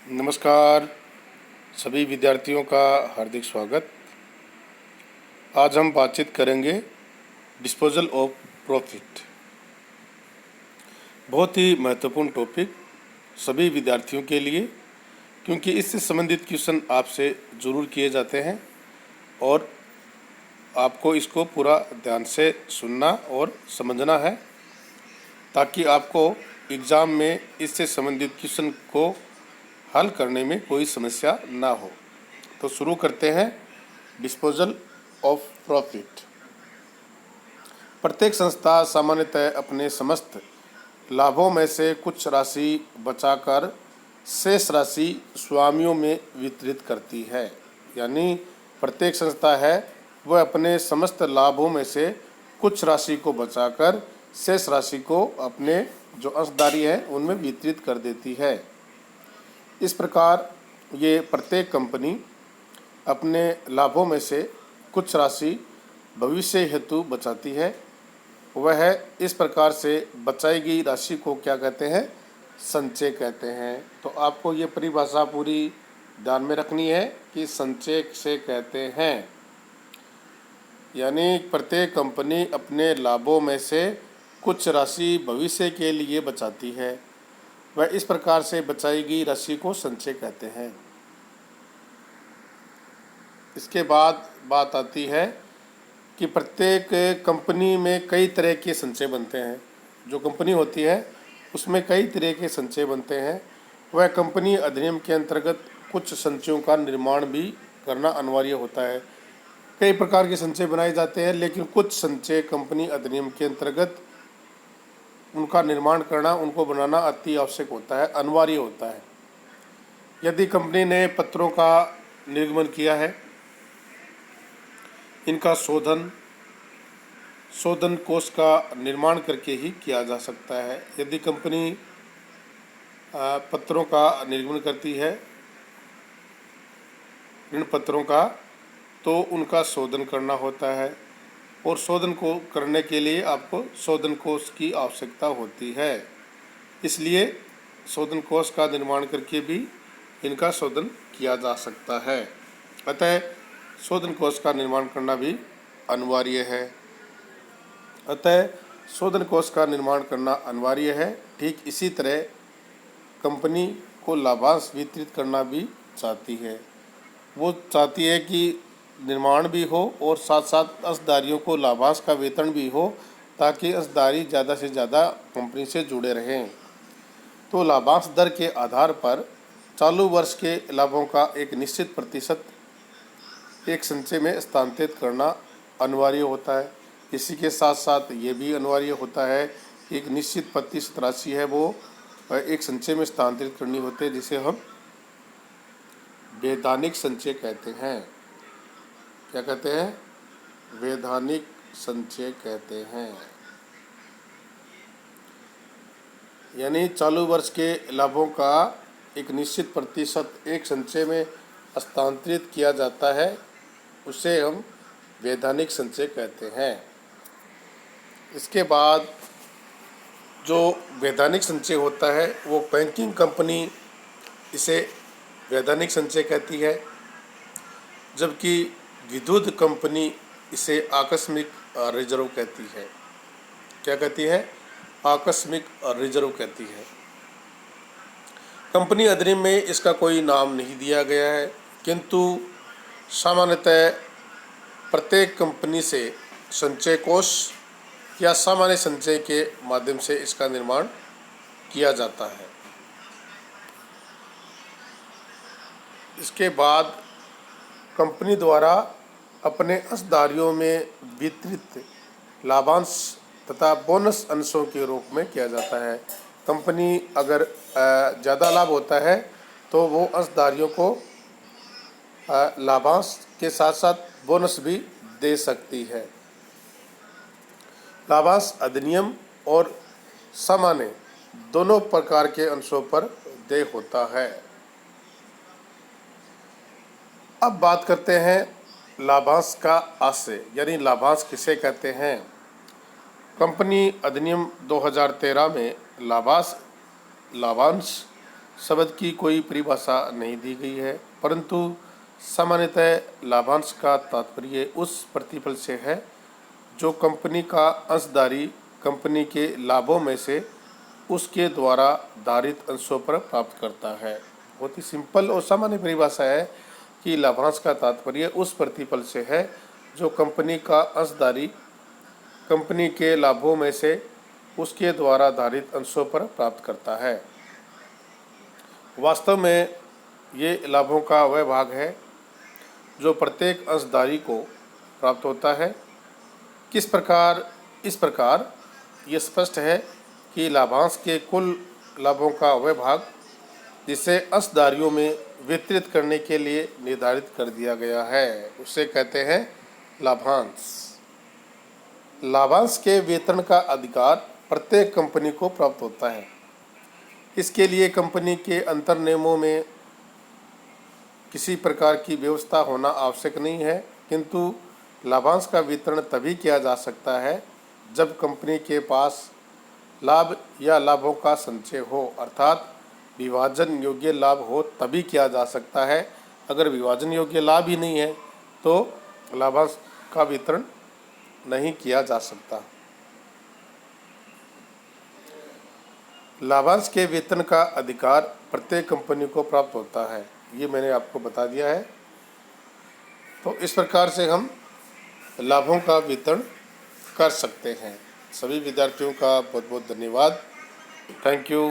नमस्कार सभी विद्यार्थियों का हार्दिक स्वागत। आज हम बातचीत करेंगे डिस्पोजल ऑफ प्रॉफिट। बहुत ही महत्वपूर्ण टॉपिक सभी विद्यार्थियों के लिए, क्योंकि इससे संबंधित क्वेश्चन आपसे ज़रूर किए जाते हैं और आपको इसको पूरा ध्यान से सुनना और समझना है, ताकि आपको एग्ज़ाम में इससे संबंधित क्वेश्चन को हल करने में कोई समस्या ना हो। तो शुरू करते हैं। Disposal of profit. प्रत्येक संस्था सामान्यतः अपने समस्त लाभों में से कुछ राशि बचाकर शेष राशि स्वामियों में वितरित करती है। यानी प्रत्येक संस्था है वह अपने समस्त लाभों में से कुछ राशि को बचाकर शेष राशि को अपने जो अंशधारी हैं उनमें वितरित कर देती है। इस प्रकार ये प्रत्येक कंपनी अपने लाभों में से कुछ राशि भविष्य हेतु बचाती है। वह इस प्रकार से बचाई गई राशि को क्या कहते हैं? संचय कहते हैं। तो आपको ये परिभाषा पूरी ध्यान में रखनी है कि संचय से कहते हैं, यानी प्रत्येक कंपनी अपने लाभों में से कुछ राशि भविष्य के लिए बचाती है। वह इस प्रकार से बचाई गई राशि को संचय कहते हैं। इसके बाद बात आती है कि प्रत्येक कंपनी में कई तरह के संचय बनते हैं। जो कंपनी होती है उसमें कई तरह के संचय बनते हैं। वह कंपनी अधिनियम के अंतर्गत कुछ संचयों का निर्माण भी करना अनिवार्य होता है। कई प्रकार के संचय बनाए जाते हैं, लेकिन कुछ संचय कंपनी अधिनियम के अंतर्गत उनका निर्माण करना, उनको बनाना अति आवश्यक होता है, अनिवार्य होता है। यदि कंपनी ने पत्रों का निर्गमन किया है, इनका शोधन कोष का निर्माण करके ही किया जा सकता है। यदि कंपनी पत्रों का निर्गमन करती है, ऋण पत्रों का, तो उनका शोधन करना होता है और शोधन को करने के लिए आपको शोधन कोष की आवश्यकता होती है। इसलिए शोधन कोष का निर्माण करके भी इनका शोधन किया जा सकता है। अतः शोधन कोष का निर्माण करना भी अनिवार्य है। शोधन कोष का निर्माण करना अनिवार्य है। ठीक इसी तरह कंपनी को लाभांश वितरित करना भी चाहती है। वो चाहती है कि निर्माण भी हो और साथ साथ अंशधारियों को लाभांश का वेतन भी हो, ताकि अंशधारी ज़्यादा से ज़्यादा कंपनी से जुड़े रहें। तो लाभांश दर के आधार पर चालू वर्ष के लाभों का एक निश्चित प्रतिशत एक संचय में स्थानांतरित करना अनिवार्य होता है। इसी के साथ साथ ये भी अनिवार्य होता है कि एक निश्चित प्रतिशत राशि है वो एक संचय में स्थानांतरित करनी होती है, जिसे हम वैधानिक संचय कहते हैं। क्या कहते हैं? वैधानिक संचय कहते हैं। यानी चालू वर्ष के लाभों का एक निश्चित प्रतिशत एक संचय में स्थानांतरित किया जाता है, उसे हम वैधानिक संचय कहते हैं। इसके बाद जो वैधानिक संचय होता है वो बैंकिंग कंपनी इसे वैधानिक संचय कहती है, जबकि विद्युत कंपनी इसे आकस्मिक रिजर्व कहती है। क्या कहती है? आकस्मिक रिजर्व कहती है। कंपनी अधिनियम में इसका कोई नाम नहीं दिया गया है, किंतु सामान्यतः प्रत्येक कंपनी से संचय कोष या सामान्य संचय के माध्यम से इसका निर्माण किया जाता है। इसके बाद कंपनी द्वारा अपने अंशधारियों में वितरित लाभांश तथा बोनस अंशों के रूप में किया जाता है। कंपनी अगर ज़्यादा लाभ होता है तो वो अंशधारियों को लाभांश के साथ साथ बोनस भी दे सकती है। लाभांश अधिनियम और सामान्य दोनों प्रकार के अंशों पर देय होता है। अब बात करते हैं लाभांश का आशय, यानी लाभांश किसे कहते हैं। कंपनी अधिनियम 2013 में लाभांश शब्द की कोई परिभाषा नहीं दी गई है, परंतु सामान्यतः लाभांश का तात्पर्य उस प्रतिफल से है जो कंपनी का अंशधारी कंपनी के लाभों में से उसके द्वारा धारित अंशों पर प्राप्त करता है। बहुत ही सिंपल और सामान्य परिभाषा है कि लाभांश का तात्पर्य उस प्रतिफल से है जो कंपनी का अंशधारी कंपनी के लाभों में से उसके द्वारा धारित अंशों पर प्राप्त करता है। वास्तव में ये लाभों का वह भाग है जो प्रत्येक अंशधारी को प्राप्त होता है। इस प्रकार ये स्पष्ट है कि लाभांश के कुल लाभों का वह भाग जिसे अंशधारियों में वितरित करने के लिए निर्धारित कर दिया गया है उसे कहते हैं लाभांश। लाभांश के वितरण का अधिकार प्रत्येक कंपनी को प्राप्त होता है। इसके लिए कंपनी के अंतर नियमों में किसी प्रकार की व्यवस्था होना आवश्यक नहीं है, किंतु लाभांश का वितरण तभी किया जा सकता है जब कंपनी के पास लाभ या लाभों का संचय हो, अर्थात विभाजन योग्य लाभ हो तभी किया जा सकता है। अगर विभाजन योग्य लाभ ही नहीं है तो लाभांश का वितरण नहीं किया जा सकता। लाभांश के वेतन का अधिकार प्रत्येक कंपनी को प्राप्त होता है, ये मैंने आपको बता दिया है। तो इस प्रकार से हम लाभों का वितरण कर सकते हैं। सभी विद्यार्थियों का बहुत बहुत धन्यवाद। Thank you.